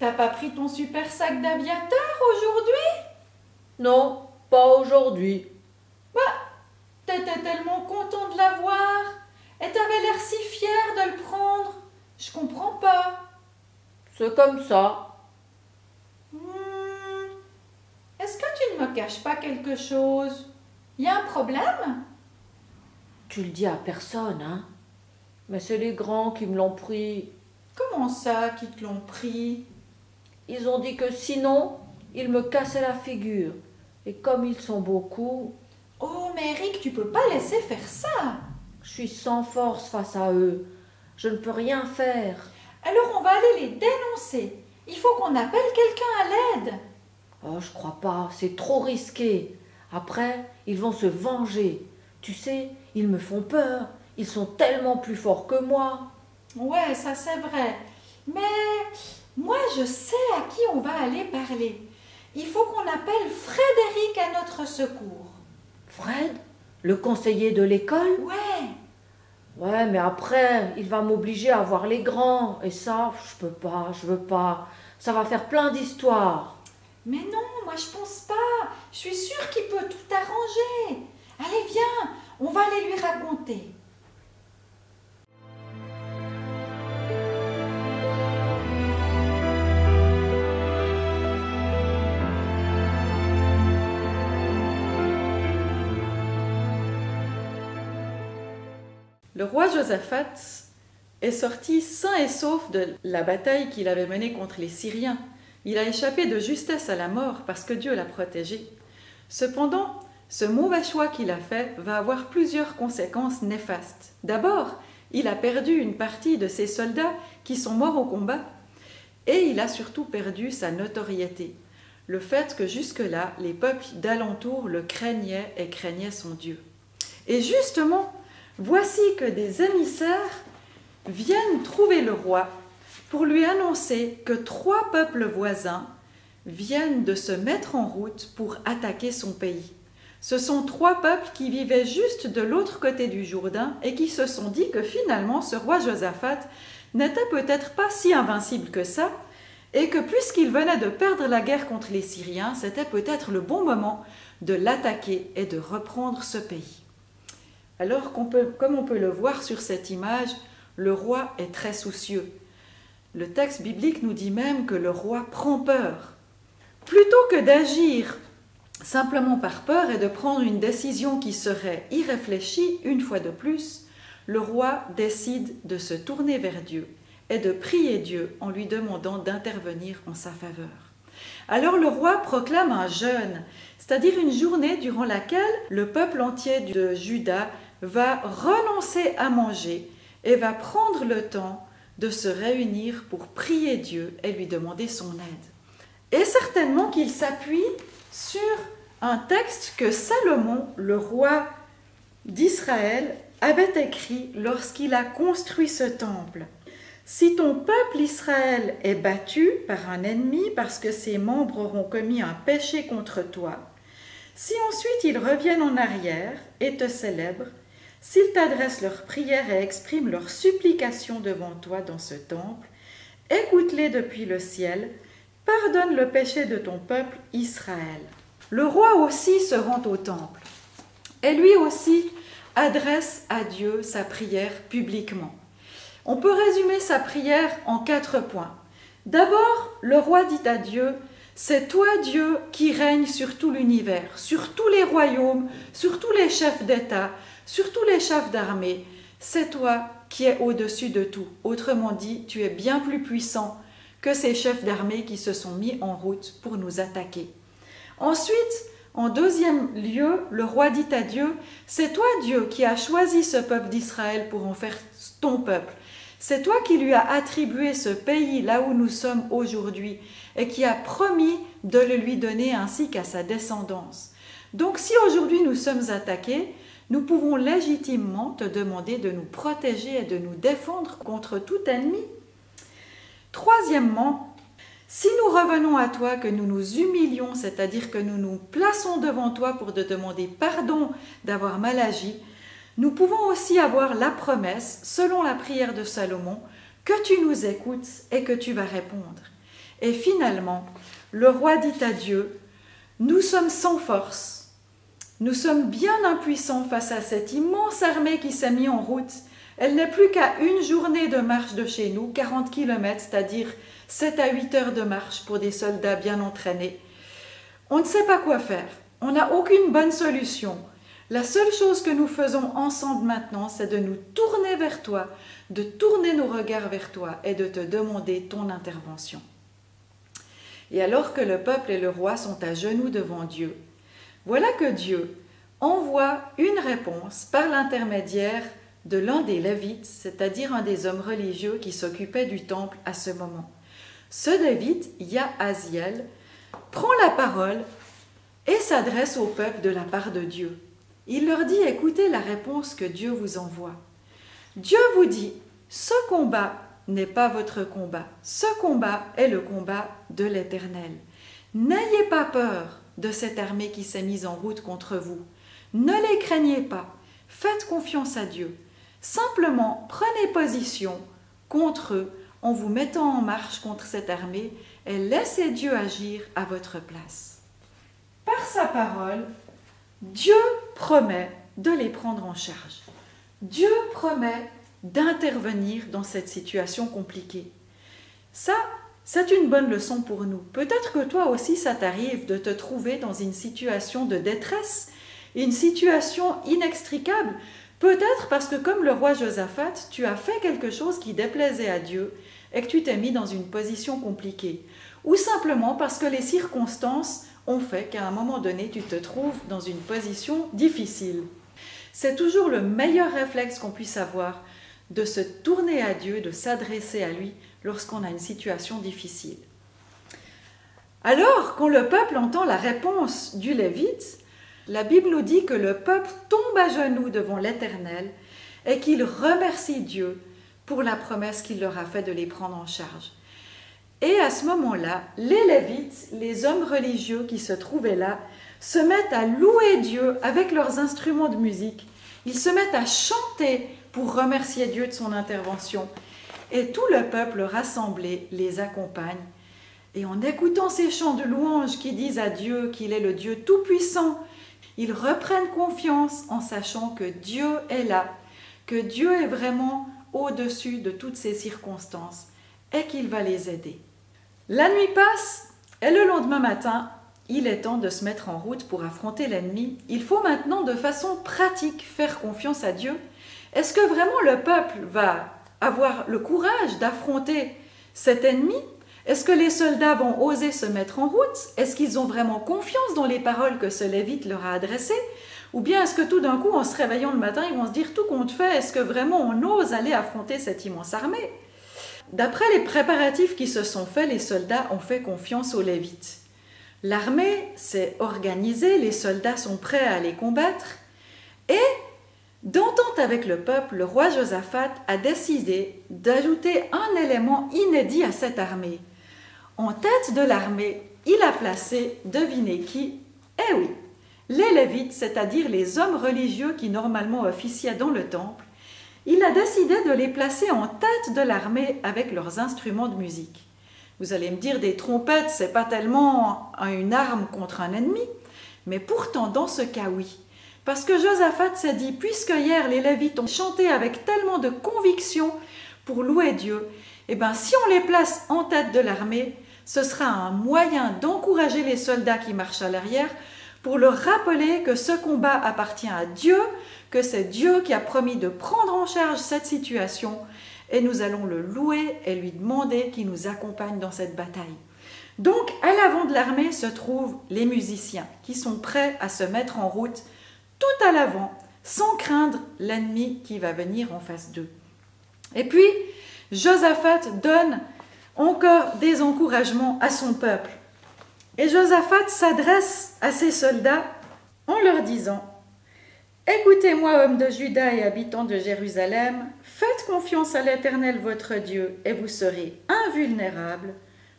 T'as pas pris ton super sac d'aviateur aujourd'hui? Non, pas aujourd'hui. Bah, t'étais tellement content de l'avoir et t'avais l'air si fier de le prendre. Je comprends pas. C'est comme ça. Est-ce que tu ne me caches pas quelque chose? Y a un problème? Tu le dis à personne, hein? Mais c'est les grands qui me l'ont pris. Comment ça, qui te l'ont pris? Ils ont dit que sinon, ils me cassaient la figure. Et comme ils sont beaucoup, Oh, mais Eric, tu peux pas laisser faire ça. je suis sans force face à eux. Je ne peux rien faire. Alors on va aller les dénoncer. Il faut qu'on appelle quelqu'un à l'aide. Oh, je crois pas, c'est trop risqué. Après, ils vont se venger. Tu sais, ils me font peur. Ils sont tellement plus forts que moi. Ouais, ça c'est vrai. Mais moi je sais à qui on va aller parler. Il faut qu'on appelle Frédéric à notre secours. Fred, le conseiller de l'école? Ouais. Ouais, mais après, il va m'obliger à voir les grands. Et ça, je peux pas, je veux pas. Ça va faire plein d'histoires. Mais non, moi je pense pas. Je suis sûre qu'il peut tout arranger. Allez, viens, on va aller lui raconter. Le roi Josaphat est sorti sain et sauf de la bataille qu'il avait menée contre les Syriens. Il a échappé de justesse à la mort parce que Dieu l'a protégé. Cependant, ce mauvais choix qu'il a fait va avoir plusieurs conséquences néfastes. D'abord, il a perdu une partie de ses soldats qui sont morts au combat et il a surtout perdu sa notoriété. Le fait que jusque-là, les peuples d'alentour le craignaient et craignaient son Dieu. Et justement, voici que des émissaires viennent trouver le roi pour lui annoncer que 3 peuples voisins viennent de se mettre en route pour attaquer son pays. Ce sont 3 peuples qui vivaient juste de l'autre côté du Jourdain et qui se sont dit que finalement ce roi Josaphat n'était peut-être pas si invincible que ça et que puisqu'il venait de perdre la guerre contre les Syriens, c'était peut-être le bon moment de l'attaquer et de reprendre ce pays. Alors, comme on peut le voir sur cette image, le roi est très soucieux. Le texte biblique nous dit même que le roi prend peur. Plutôt que d'agir simplement par peur et de prendre une décision qui serait irréfléchie, une fois de plus, le roi décide de se tourner vers Dieu et de prier Dieu en lui demandant d'intervenir en sa faveur. Alors le roi proclame un jeûne, c'est-à-dire une journée durant laquelle le peuple entier de Juda va renoncer à manger et va prendre le temps de se réunir pour prier Dieu et lui demander son aide. Et certainement qu'il s'appuie sur un texte que Salomon, le roi d'Israël, avait écrit lorsqu'il a construit ce temple. Si ton peuple Israël est battu par un ennemi parce que ses membres auront commis un péché contre toi, si ensuite ils reviennent en arrière et te célèbrent, s'ils t'adressent leurs prières et expriment leurs supplications devant toi dans ce temple, écoute-les depuis le ciel, pardonne le péché de ton peuple Israël. Le roi aussi se rend au temple et lui aussi adresse à Dieu sa prière publiquement. On peut résumer sa prière en 4 points. D'abord, le roi dit à Dieu, « C'est toi Dieu qui règne sur tout l'univers, sur tous les royaumes, sur tous les chefs d'État, sur tous les chefs d'armée. C'est toi qui es au-dessus de tout. Autrement dit, tu es bien plus puissant que ces chefs d'armée qui se sont mis en route pour nous attaquer. » Ensuite, en deuxième lieu, le roi dit à Dieu, « C'est toi Dieu qui as choisi ce peuple d'Israël pour en faire ton peuple. C'est toi qui lui as attribué ce pays là où nous sommes aujourd'hui et qui as promis de le lui donner ainsi qu'à sa descendance. Donc si aujourd'hui nous sommes attaqués, nous pouvons légitimement te demander de nous protéger et de nous défendre contre tout ennemi. Troisièmement, si nous revenons à toi, que nous nous humilions, c'est-à-dire que nous nous plaçons devant toi pour te demander pardon d'avoir mal agi, nous pouvons aussi avoir la promesse, selon la prière de Salomon, que tu nous écoutes et que tu vas répondre. Et finalement, le roi dit à Dieu, « Nous sommes sans force, nous sommes bien impuissants face à cette immense armée qui s'est mise en route. Elle n'est plus qu'à une journée de marche de chez nous, 40 km, c'est-à-dire 7 à 8 heures de marche pour des soldats bien entraînés. On ne sait pas quoi faire, on n'a aucune bonne solution. La seule chose que nous faisons ensemble maintenant, c'est de nous tourner vers toi, de tourner nos regards vers toi et de te demander ton intervention. » Et alors que le peuple et le roi sont à genoux devant Dieu, voilà que Dieu envoie une réponse par l'intermédiaire de l'un des Lévites, c'est-à-dire un des hommes religieux qui s'occupait du temple à ce moment. Ce Lévite, Yahaziel, prend la parole et s'adresse au peuple de la part de Dieu. Il leur dit, écoutez la réponse que Dieu vous envoie. Dieu vous dit, ce combat n'est pas votre combat. Ce combat est le combat de l'Éternel. N'ayez pas peur de cette armée qui s'est mise en route contre vous. Ne les craignez pas. Faites confiance à Dieu. Simplement, prenez position contre eux en vous mettant en marche contre cette armée et laissez Dieu agir à votre place. Par sa parole, Dieu promet de les prendre en charge. Dieu promet d'intervenir dans cette situation compliquée. Ça, c'est une bonne leçon pour nous. Peut-être que toi aussi, ça t'arrive de te trouver dans une situation de détresse, une situation inextricable. Peut-être parce que, comme le roi Josaphat, tu as fait quelque chose qui déplaisait à Dieu et que tu t'es mis dans une position compliquée. Ou simplement parce que les circonstances ont fait qu'à un moment donné, tu te trouves dans une position difficile. C'est toujours le meilleur réflexe qu'on puisse avoir, de se tourner à Dieu, de s'adresser à lui lorsqu'on a une situation difficile. Alors, quand le peuple entend la réponse du Lévite, la Bible nous dit que le peuple tombe à genoux devant l'Éternel et qu'il remercie Dieu pour la promesse qu'il leur a faite de les prendre en charge. Et à ce moment-là, les Lévites, les hommes religieux qui se trouvaient là, se mettent à louer Dieu avec leurs instruments de musique. Ils se mettent à chanter pour remercier Dieu de son intervention. Et tout le peuple rassemblé les accompagne. Et en écoutant ces chants de louange qui disent à Dieu qu'il est le Dieu tout-puissant, ils reprennent confiance en sachant que Dieu est là, que Dieu est vraiment au-dessus de toutes ces circonstances et qu'il va les aider. La nuit passe et le lendemain matin, il est temps de se mettre en route pour affronter l'ennemi. Il faut maintenant de façon pratique faire confiance à Dieu. Est-ce que vraiment le peuple va avoir le courage d'affronter cet ennemi? Est-ce que les soldats vont oser se mettre en route? Est-ce qu'ils ont vraiment confiance dans les paroles que ce Lévite leur a adressées? Ou bien est-ce que tout d'un coup, en se réveillant le matin, ils vont se dire tout compte fait, est-ce que vraiment on ose aller affronter cette immense armée? D'après les préparatifs qui se sont faits, les soldats ont fait confiance aux Lévites. L'armée s'est organisée, les soldats sont prêts à les combattre et, d'entente avec le peuple, le roi Josaphat a décidé d'ajouter un élément inédit à cette armée. En tête de l'armée, il a placé, devinez qui? Eh oui, les Lévites, c'est-à-dire les hommes religieux qui normalement officiaient dans le temple. Il a décidé de les placer en tête de l'armée avec leurs instruments de musique. Vous allez me dire, des trompettes, c'est pas tellement une arme contre un ennemi, mais pourtant dans ce cas, oui. Parce que Josaphat s'est dit, puisque hier les Lévites ont chanté avec tellement de conviction pour louer Dieu, eh bien si on les place en tête de l'armée, ce sera un moyen d'encourager les soldats qui marchent à l'arrière pour leur rappeler que ce combat appartient à Dieu, que c'est Dieu qui a promis de prendre en charge cette situation et nous allons le louer et lui demander qu'il nous accompagne dans cette bataille. Donc à l'avant de l'armée se trouvent les musiciens qui sont prêts à se mettre en route tout à l'avant, sans craindre l'ennemi qui va venir en face d'eux. Et puis, Josaphat donne encore des encouragements à son peuple. Et Josaphat s'adresse à ses soldats en leur disant « Écoutez-moi, hommes de Juda et habitants de Jérusalem, faites confiance à l'Éternel votre Dieu et vous serez invulnérables.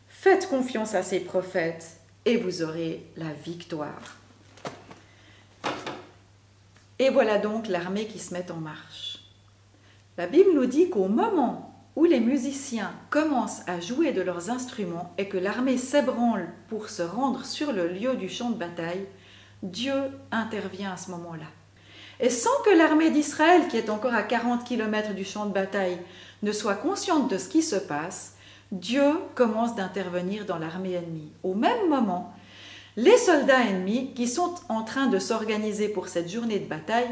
Faites confiance à ses prophètes et vous aurez la victoire. » Et voilà donc l'armée qui se met en marche. La Bible nous dit qu'au moment où les musiciens commencent à jouer de leurs instruments et que l'armée s'ébranle pour se rendre sur le lieu du champ de bataille, Dieu intervient à ce moment-là. Et sans que l'armée d'Israël, qui est encore à 40 km du champ de bataille, ne soit consciente de ce qui se passe, Dieu commence d'intervenir dans l'armée ennemie. Au même moment, les soldats ennemis, qui sont en train de s'organiser pour cette journée de bataille,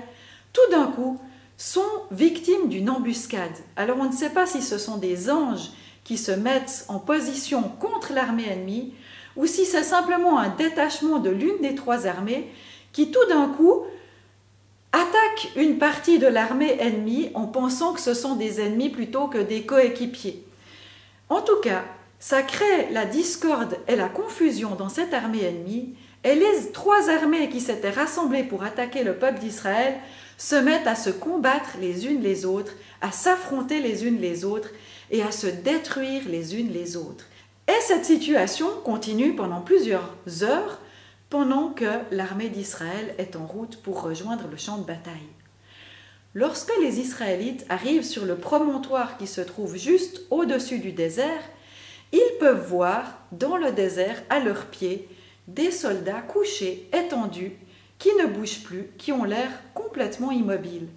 tout d'un coup, sont victimes d'une embuscade. Alors on ne sait pas si ce sont des anges qui se mettent en position contre l'armée ennemie ou si c'est simplement un détachement de l'une des trois armées qui tout d'un coup attaque une partie de l'armée ennemie en pensant que ce sont des ennemis plutôt que des coéquipiers. En tout cas, ça crée la discorde et la confusion dans cette armée ennemie et les trois armées qui s'étaient rassemblées pour attaquer le peuple d'Israël se mettent à se combattre les unes les autres, à s'affronter les unes les autres et à se détruire les unes les autres. Et cette situation continue pendant plusieurs heures pendant que l'armée d'Israël est en route pour rejoindre le champ de bataille. Lorsque les Israélites arrivent sur le promontoire qui se trouve juste au-dessus du désert, ils peuvent voir dans le désert, à leurs pieds, des soldats couchés, étendus, qui ne bougent plus, qui ont l'air complètement immobiles.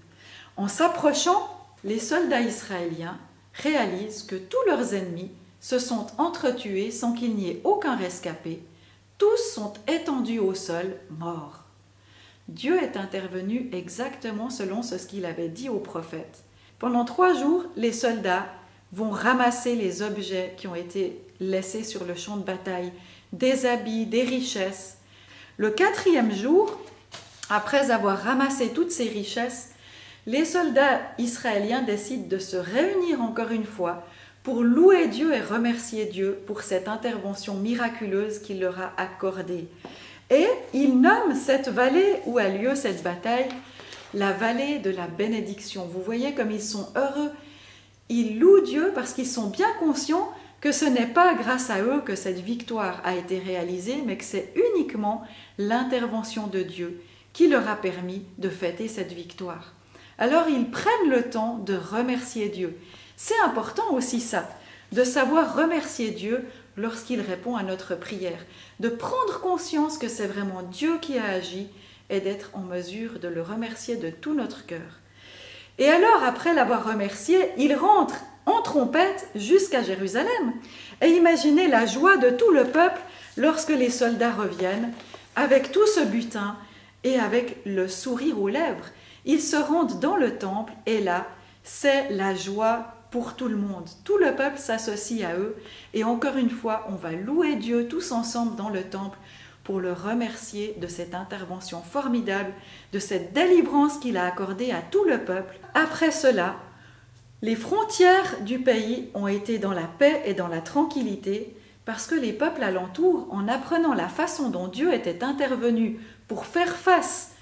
En s'approchant, les soldats israéliens réalisent que tous leurs ennemis se sont entretués sans qu'il n'y ait aucun rescapé. Tous sont étendus au sol, morts. Dieu est intervenu exactement selon ce qu'il avait dit au prophète. Pendant 3 jours, les soldats vont ramasser les objets qui ont été laissés sur le champ de bataille, des habits, des richesses. Le 4e jour, après avoir ramassé toutes ces richesses, les soldats israéliens décident de se réunir encore une fois pour louer Dieu et remercier Dieu pour cette intervention miraculeuse qu'il leur a accordée. Et ils nomment cette vallée où a lieu cette bataille la vallée de la bénédiction. Vous voyez comme ils sont heureux. Ils louent Dieu parce qu'ils sont bien conscients que ce n'est pas grâce à eux que cette victoire a été réalisée, mais que c'est uniquement l'intervention de Dieu qui leur a permis de fêter cette victoire. Alors ils prennent le temps de remercier Dieu. C'est important aussi ça, de savoir remercier Dieu lorsqu'il répond à notre prière, de prendre conscience que c'est vraiment Dieu qui a agi et d'être en mesure de le remercier de tout notre cœur. Et alors, après l'avoir remercié, ils rentrent en trompette jusqu'à Jérusalem. Et imaginez la joie de tout le peuple lorsque les soldats reviennent avec tout ce butin et avec le sourire aux lèvres. Ils se rendent dans le temple et là, c'est la joie pour tout le monde. Tout le peuple s'associe à eux et encore une fois, on va louer Dieu tous ensemble dans le temple pour le remercier de cette intervention formidable, de cette délivrance qu'il a accordée à tout le peuple. Après cela, les frontières du pays ont été dans la paix et dans la tranquillité parce que les peuples alentours, en apprenant la façon dont Dieu était intervenu pour faire face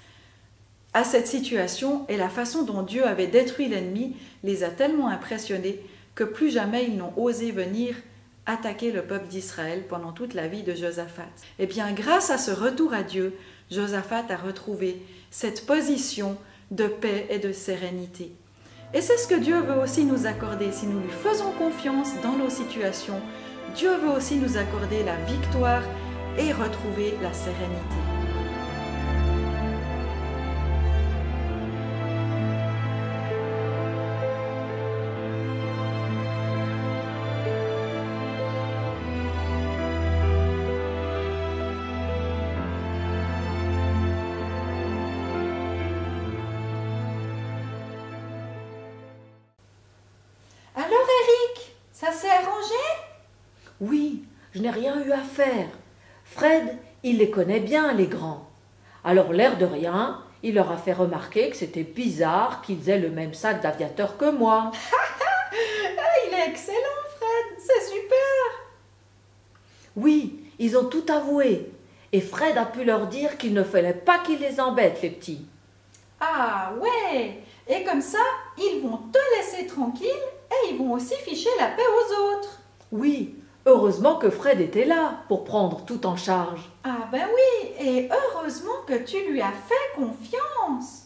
à cette situation et la façon dont Dieu avait détruit l'ennemi, les a tellement impressionnés que plus jamais ils n'ont osé venir attaquer le peuple d'Israël pendant toute la vie de Josaphat. Eh bien, grâce à ce retour à Dieu, Josaphat a retrouvé cette position de paix et de sérénité. Et c'est ce que Dieu veut aussi nous accorder. Si nous lui faisons confiance dans nos situations, Dieu veut aussi nous accorder la victoire et retrouver la sérénité. Alors Eric, ça s'est arrangé? Oui, je n'ai rien eu à faire. Fred, il les connaît bien, les grands. Alors, l'air de rien, il leur a fait remarquer que c'était bizarre qu'ils aient le même sac d'aviateur que moi. Il est excellent, Fred, c'est super. Oui, ils ont tout avoué. Et Fred a pu leur dire qu'il ne fallait pas qu'ils les embêtent, les petits. Ah ouais, et comme ça, ils vont te laisser tranquille et ils vont aussi ficher la paix aux autres. Oui, heureusement que Fred était là pour prendre tout en charge. Ah ben oui, et heureusement que tu lui as fait confiance.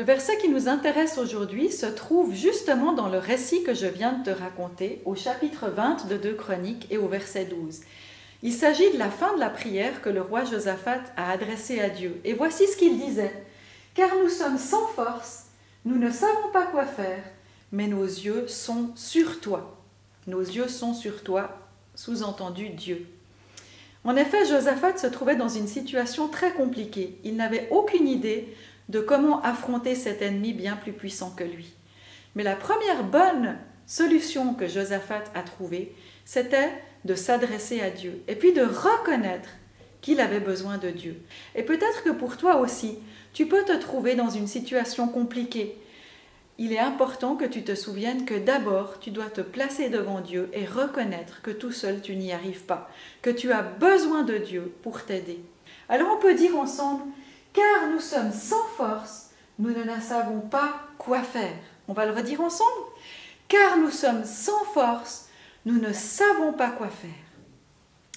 Le verset qui nous intéresse aujourd'hui se trouve justement dans le récit que je viens de te raconter, au chapitre 20 de 2 Chroniques et au verset 12. Il s'agit de la fin de la prière que le roi Josaphat a adressée à Dieu. Et voici ce qu'il disait. « Car nous sommes sans force, nous ne savons pas quoi faire, mais nos yeux sont sur toi. » Nos yeux sont sur toi, sous-entendu Dieu. En effet, Josaphat se trouvait dans une situation très compliquée. Il n'avait aucune idée de comment affronter cet ennemi bien plus puissant que lui. Mais la première bonne solution que Josaphat a trouvée, c'était de s'adresser à Dieu et puis de reconnaître qu'il avait besoin de Dieu. Et peut-être que pour toi aussi, tu peux te trouver dans une situation compliquée. Il est important que tu te souviennes que d'abord, tu dois te placer devant Dieu et reconnaître que tout seul, tu n'y arrives pas, que tu as besoin de Dieu pour t'aider. Alors on peut dire ensemble, « Car nous sommes sans force, nous ne savons pas quoi faire. » On va le redire ensemble. « Car nous sommes sans force, nous ne savons pas quoi faire. »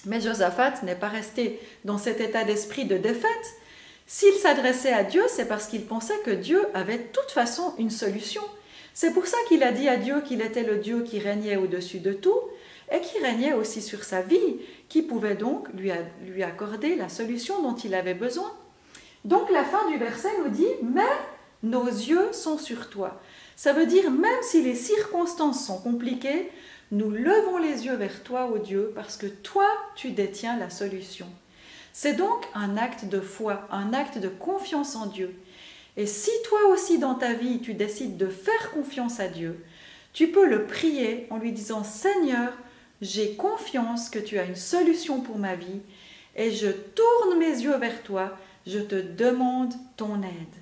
Mais Josaphat n'est pas resté dans cet état d'esprit de défaite. S'il s'adressait à Dieu, c'est parce qu'il pensait que Dieu avait de toute façon une solution. C'est pour ça qu'il a dit à Dieu qu'il était le Dieu qui régnait au-dessus de tout et qui régnait aussi sur sa vie, qui pouvait donc lui accorder la solution dont il avait besoin. Donc la fin du verset nous dit « Mais nos yeux sont sur toi ». Ça veut dire même si les circonstances sont compliquées, nous levons les yeux vers toi, ô Dieu, parce que toi, tu détiens la solution. C'est donc un acte de foi, un acte de confiance en Dieu. Et si toi aussi dans ta vie, tu décides de faire confiance à Dieu, tu peux le prier en lui disant « Seigneur, j'ai confiance que tu as une solution pour ma vie et je tourne mes yeux vers toi, je te demande ton aide. »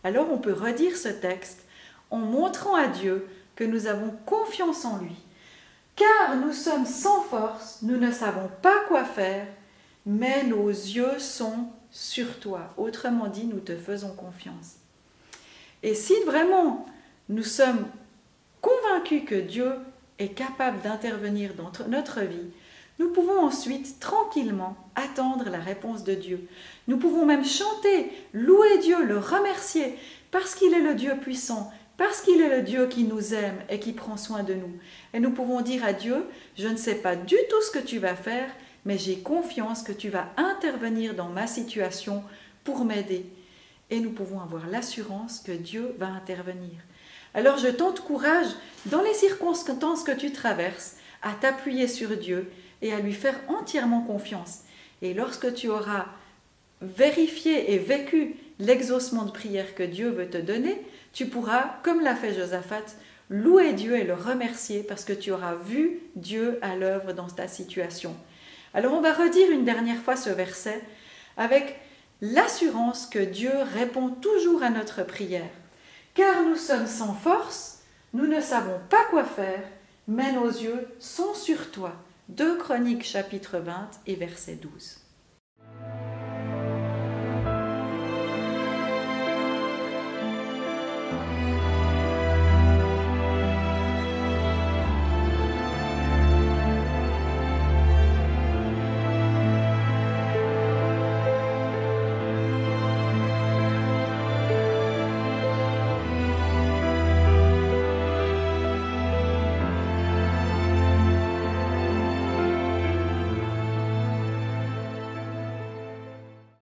Alors on peut redire ce texte en montrant à Dieu que nous avons confiance en lui. Car nous sommes sans force, nous ne savons pas quoi faire, mais nos yeux sont sur toi. Autrement dit, nous te faisons confiance. Et si vraiment nous sommes convaincus que Dieu est capable d'intervenir dans notre vie, nous pouvons ensuite tranquillement attendre la réponse de Dieu. Nous pouvons même chanter, louer Dieu, le remercier, parce qu'il est le Dieu puissant, parce qu'il est le Dieu qui nous aime et qui prend soin de nous. Et nous pouvons dire à Dieu, je ne sais pas du tout ce que tu vas faire, mais j'ai confiance que tu vas intervenir dans ma situation pour m'aider. Et nous pouvons avoir l'assurance que Dieu va intervenir. Alors je t'encourage, dans les circonstances que tu traverses, à t'appuyer sur Dieu et à lui faire entièrement confiance. Et lorsque tu auras vérifié et vécu l'exaucement de prière que Dieu veut te donner, tu pourras, comme l'a fait Josaphat, louer Dieu et le remercier parce que tu auras vu Dieu à l'œuvre dans ta situation. Alors on va redire une dernière fois ce verset avec l'assurance que Dieu répond toujours à notre prière. Car nous sommes sans force, nous ne savons pas quoi faire, mais nos yeux sont sur toi. 2 Chroniques chapitre 20 et verset 12.